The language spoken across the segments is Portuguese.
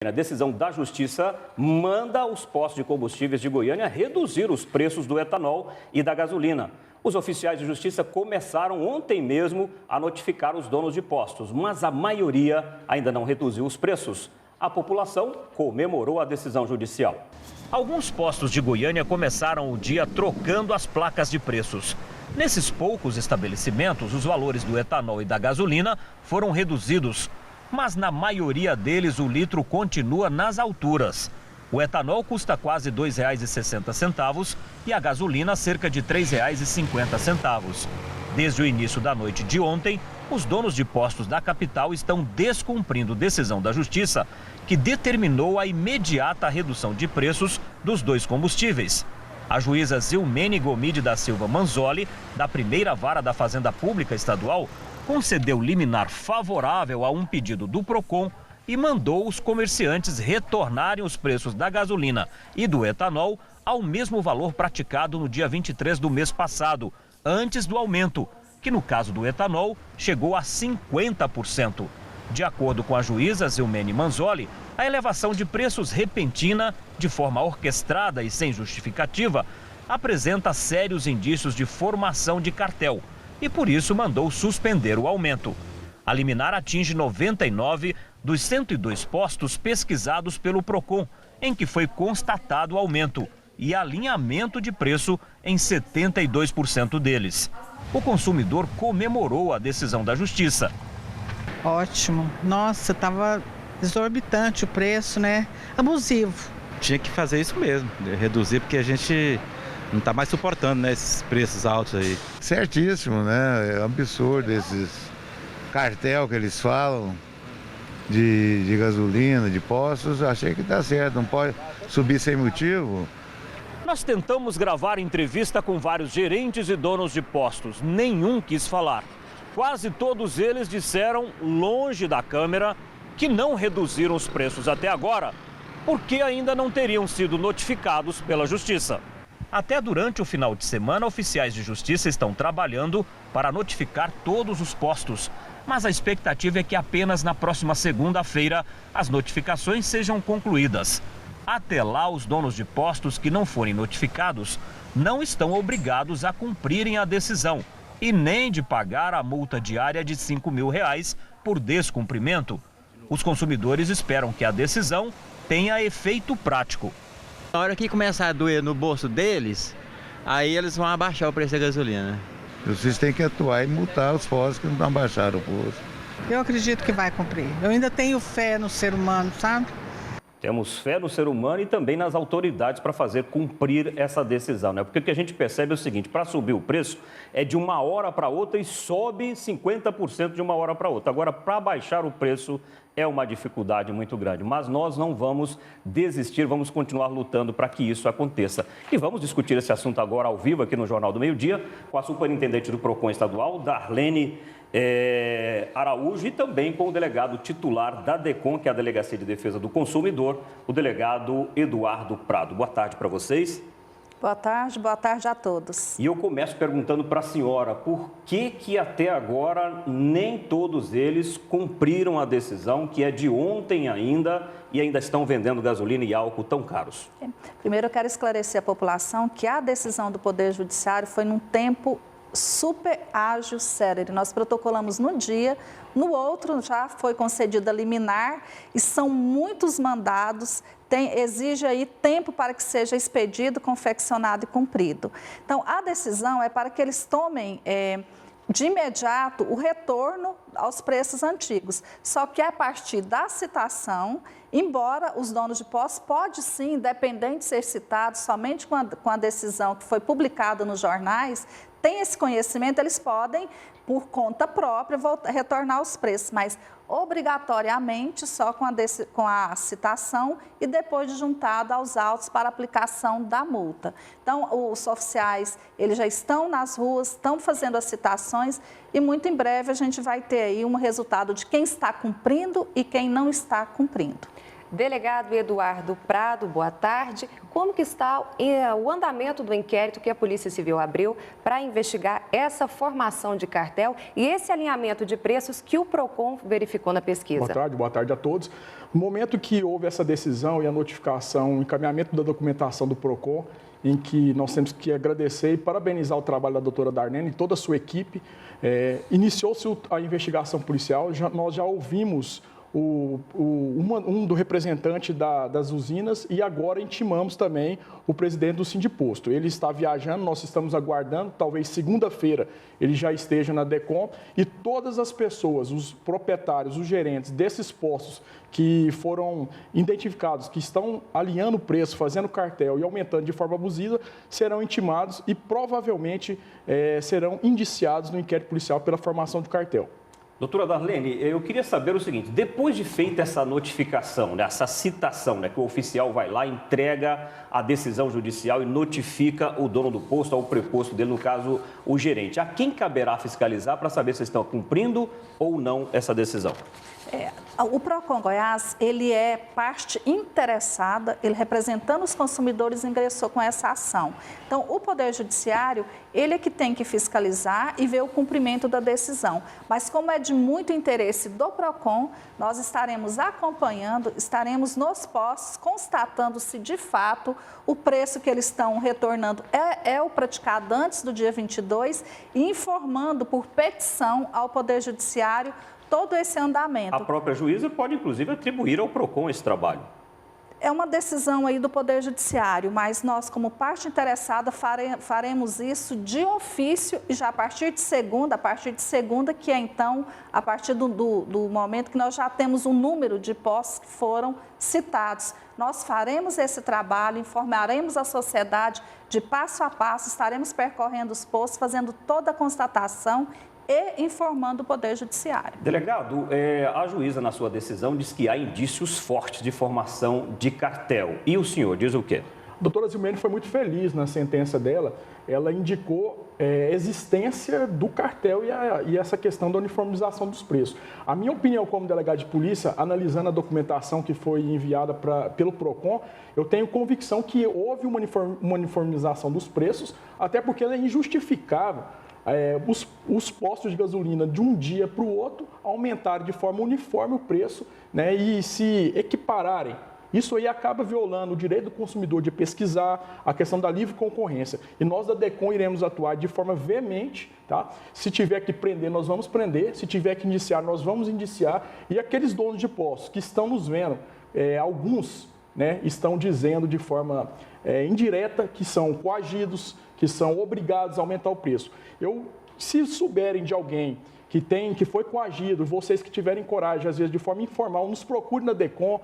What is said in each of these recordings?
A decisão da Justiça manda os postos de combustíveis de Goiânia reduzir os preços do etanol e da gasolina. Os oficiais de justiça começaram ontem mesmo a notificar os donos de postos, mas a maioria ainda não reduziu os preços. A população comemorou a decisão judicial. Alguns postos de Goiânia começaram o dia trocando as placas de preços. Nesses poucos estabelecimentos, os valores do etanol e da gasolina foram reduzidos. Mas na maioria deles o litro continua nas alturas. O etanol custa quase R$ 2,60 e a gasolina cerca de R$ 3,50. Desde o início da noite de ontem, os donos de postos da capital estão descumprindo decisão da Justiça, que determinou a imediata redução de preços dos dois combustíveis. A juíza Zilmene Gomide da Silva Manzoli, da primeira vara da Fazenda Pública Estadual, concedeu liminar favorável a um pedido do PROCON e mandou os comerciantes retornarem os preços da gasolina e do etanol ao mesmo valor praticado no dia 23 do mês passado, antes do aumento, que no caso do etanol chegou a 50%. De acordo com a juíza Zilmene Manzoli, a elevação de preços repentina, de forma orquestrada e sem justificativa, apresenta sérios indícios de formação de cartel e por isso mandou suspender o aumento. A liminar atinge 99 dos 102 postos pesquisados pelo PROCON, em que foi constatado o aumento e alinhamento de preço em 72% deles. O consumidor comemorou a decisão da Justiça. Ótimo. Nossa, estava exorbitante o preço, né? Abusivo. Tinha que fazer isso mesmo, reduzir, porque a gente não está mais suportando, né, esses preços altos aí. Certíssimo, né? É um absurdo esses cartel que eles falam de gasolina, de postos. Achei que está certo, não pode subir sem motivo. Nós tentamos gravar entrevista com vários gerentes e donos de postos. Nenhum quis falar. Quase todos eles disseram, longe da câmera, que não reduziram os preços até agora, porque ainda não teriam sido notificados pela Justiça. Até durante o final de semana, oficiais de justiça estão trabalhando para notificar todos os postos. Mas a expectativa é que apenas na próxima segunda-feira as notificações sejam concluídas. Até lá, os donos de postos que não forem notificados não estão obrigados a cumprirem a decisão e nem de pagar a multa diária de R$ 5.000 por descumprimento. Os consumidores esperam que a decisão tenha efeito prático. Na hora que começar a doer no bolso deles, aí eles vão abaixar o preço da gasolina. Vocês têm que atuar e multar os postos que não abaixaram o posto. Eu acredito que vai cumprir. Eu ainda tenho fé no ser humano, sabe? Temos fé no ser humano e também nas autoridades para fazer cumprir essa decisão, né? Porque o que a gente percebe é o seguinte, para subir o preço é de uma hora para outra e sobe 50% de uma hora para outra. Agora, para baixar o preço é uma dificuldade muito grande, mas nós não vamos desistir, vamos continuar lutando para que isso aconteça. E vamos discutir esse assunto agora ao vivo aqui no Jornal do Meio-Dia com a superintendente do PROCON estadual, Darlene Araújo, e também com o delegado titular da DECOM, que é a Delegacia de Defesa do Consumidor, o delegado Eduardo Prado. Boa tarde para vocês. Boa tarde a todos. E eu começo perguntando para a senhora, por que até agora nem todos eles cumpriram a decisão, que é de ontem ainda, e ainda estão vendendo gasolina e álcool tão caros? Primeiro eu quero esclarecer à população que a decisão do Poder Judiciário foi num tempo super ágil, célere. Nós protocolamos no dia, no outro já foi concedida liminar e são muitos mandados, exige aí tempo para que seja expedido, confeccionado e cumprido. Então, a decisão é para que eles tomem de imediato o retorno aos preços antigos. Só que a partir da citação, embora os donos de postos pode sim, independente de ser citado, somente com a decisão que foi publicada nos jornais, tem esse conhecimento, eles podem, por conta própria, retornar os preços, mas obrigatoriamente só com a citação e depois de juntado aos autos para aplicação da multa. Então, os oficiais, eles já estão nas ruas, estão fazendo as citações e muito em breve a gente vai ter aí um resultado de quem está cumprindo e quem não está cumprindo. Delegado Eduardo Prado, boa tarde. Como que está o andamento do inquérito que a Polícia Civil abriu para investigar essa formação de cartel e esse alinhamento de preços que o PROCON verificou na pesquisa? Boa tarde a todos. No momento que houve essa decisão e a notificação, o encaminhamento da documentação do PROCON, em que nós temos que agradecer e parabenizar o trabalho da doutora Darlene e toda a sua equipe, iniciou-se a investigação policial, nós já ouvimos um do representante das usinas e agora intimamos também o presidente do Sindiposto. Ele está viajando, nós estamos aguardando, talvez segunda-feira ele já esteja na DECOM e todas as pessoas, os proprietários, os gerentes desses postos que foram identificados, que estão alinhando o preço, fazendo cartel e aumentando de forma abusiva, serão intimados e provavelmente serão indiciados no inquérito policial pela formação do cartel. Doutora Darlene, eu queria saber o seguinte, depois de feita essa notificação, né, essa citação, né, que o oficial vai lá, entrega a decisão judicial e notifica o dono do posto, ou o preposto dele, no caso, o gerente, a quem caberá fiscalizar para saber se estão cumprindo ou não essa decisão? O PROCON Goiás, ele é parte interessada, ele representando os consumidores ingressou com essa ação. Então, o Poder Judiciário, ele é que tem que fiscalizar e ver o cumprimento da decisão. Mas como é de muito interesse do PROCON, nós estaremos acompanhando, estaremos nos postos, constatando se de fato o preço que eles estão retornando é o praticado antes do dia 22 e informando por petição ao Poder Judiciário todo esse andamento. A própria juíza pode, inclusive, atribuir ao PROCON esse trabalho. É uma decisão aí do Poder Judiciário, mas nós, como parte interessada, faremos isso de ofício e já a partir de segunda, que é então, a partir do momento que nós já temos um número de postos que foram citados. Nós faremos esse trabalho, informaremos a sociedade de passo a passo, estaremos percorrendo os postos, fazendo toda a constatação e informando o Poder Judiciário. Delegado, a juíza, na sua decisão, diz que há indícios fortes de formação de cartel. E o senhor diz o quê? A doutora Zilmene foi muito feliz na sentença dela. Ela indicou a existência do cartel e essa questão da uniformização dos preços. A minha opinião como delegado de polícia, analisando a documentação que foi enviada pelo PROCON, eu tenho convicção que houve uma uniformização dos preços, até porque ela é injustificável. Os postos de gasolina de um dia para o outro aumentaram de forma uniforme o preço, né, e se equipararem. Isso aí acaba violando o direito do consumidor de pesquisar, a questão da livre concorrência. E nós da DECOM iremos atuar de forma veemente, tá? Se tiver que prender, nós vamos prender. Se tiver que indiciar, nós vamos indiciar. E aqueles donos de postos que estão nos vendo, alguns, né, estão dizendo de forma indireta que são coagidos, que são obrigados a aumentar o preço. Se souberem de alguém que foi coagido, vocês que tiverem coragem, às vezes de forma informal, nos procurem na DECOM,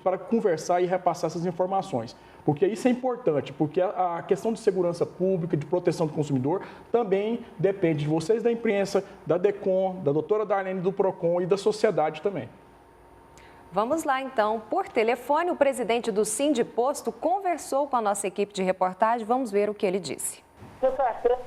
para conversar e repassar essas informações. Porque isso é importante, porque a questão de segurança pública, de proteção do consumidor, também depende de vocês da imprensa, da DECOM, da doutora Darlene do PROCON e da sociedade também. Vamos lá, então. Por telefone, o presidente do Sindiposto conversou com a nossa equipe de reportagem. Vamos ver o que ele disse. O cartel,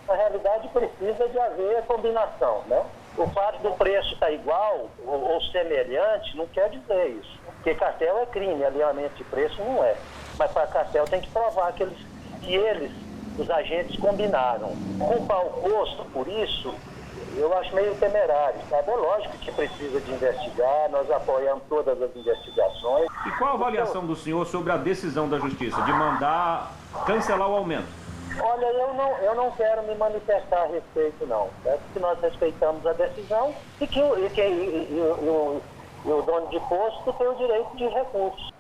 na realidade, precisa de haver combinação, né? O fato do preço estar igual ou semelhante não quer dizer isso. Porque cartel é crime, alinhamento de preço não é. Mas para cartel tem que provar que eles, os agentes, combinaram. Culpar o posto por isso, eu acho meio temerário, sabe? É lógico que precisa de investigar, nós apoiamos todas as investigações. E qual a avaliação do senhor sobre a decisão da Justiça de mandar cancelar o aumento? Olha, eu não quero me manifestar a respeito, não. Certo? Que nós respeitamos a decisão e que o dono de posto tem o direito de recurso.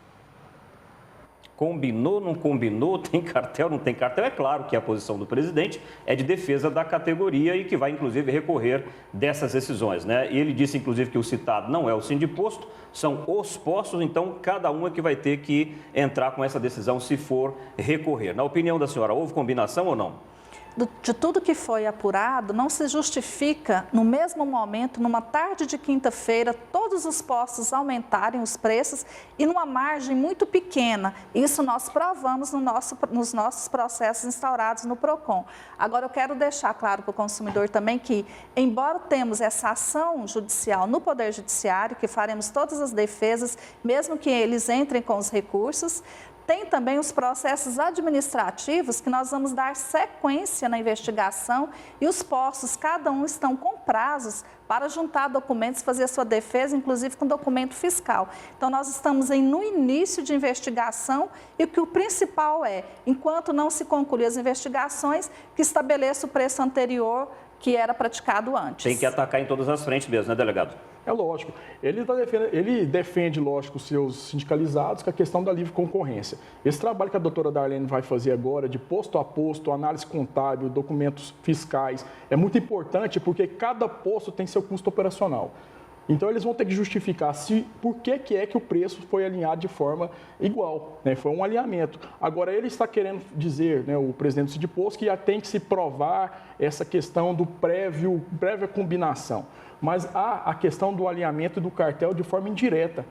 Combinou, não combinou, tem cartel, não tem cartel? É claro que a posição do presidente é de defesa da categoria e que vai, inclusive, recorrer dessas decisões, né? E ele disse, inclusive, que o citado não é o Sindiposto, são os postos, então cada um é que vai ter que entrar com essa decisão se for recorrer. Na opinião da senhora, houve combinação ou não? de tudo que foi apurado, não se justifica, no mesmo momento, numa tarde de quinta-feira, todos os postos aumentarem os preços e numa margem muito pequena. Isso nós provamos nos nossos processos instaurados no PROCON. Agora, eu quero deixar claro para o consumidor também que, embora temos essa ação judicial no Poder Judiciário, que faremos todas as defesas, mesmo que eles entrem com os recursos, tem também os processos administrativos que nós vamos dar sequência na investigação e os postos, cada um estão com prazos para juntar documentos, fazer a sua defesa, inclusive com documento fiscal. Então, nós estamos no início de investigação e o que o principal é, enquanto não se concluir as investigações, que estabeleça o preço anterior que era praticado antes. Tem que atacar em todas as frentes mesmo, né, delegado? É lógico. Ele defende, lógico, os seus sindicalizados com a questão da livre concorrência. Esse trabalho que a doutora Darlene vai fazer agora, de posto a posto, análise contábil, documentos fiscais, é muito importante porque cada posto tem seu custo operacional. Então, eles vão ter que justificar por que é que o preço foi alinhado de forma igual, né? Foi um alinhamento. Agora, ele está querendo dizer, né, o presidente do Sindiposto, que já tem que se provar essa questão do prévia combinação. Mas há a questão do alinhamento e do cartel de forma indireta.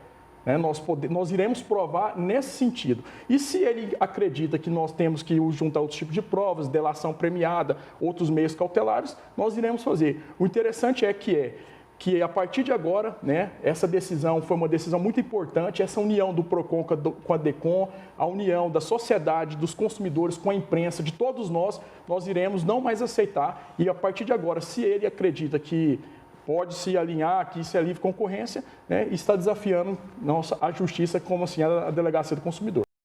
Né? Nós iremos provar nesse sentido. E se ele acredita que nós temos que juntar outros tipos de provas, delação premiada, outros meios cautelares, nós iremos fazer. O interessante é que a partir de agora, né, essa decisão foi uma decisão muito importante, essa união do PROCON com a DECOM, a união da sociedade, dos consumidores com a imprensa, de todos nós iremos não mais aceitar. E a partir de agora, se ele acredita que pode se alinhar, que isso é livre concorrência, né, está desafiando a justiça, como assim a Delegacia do Consumidor.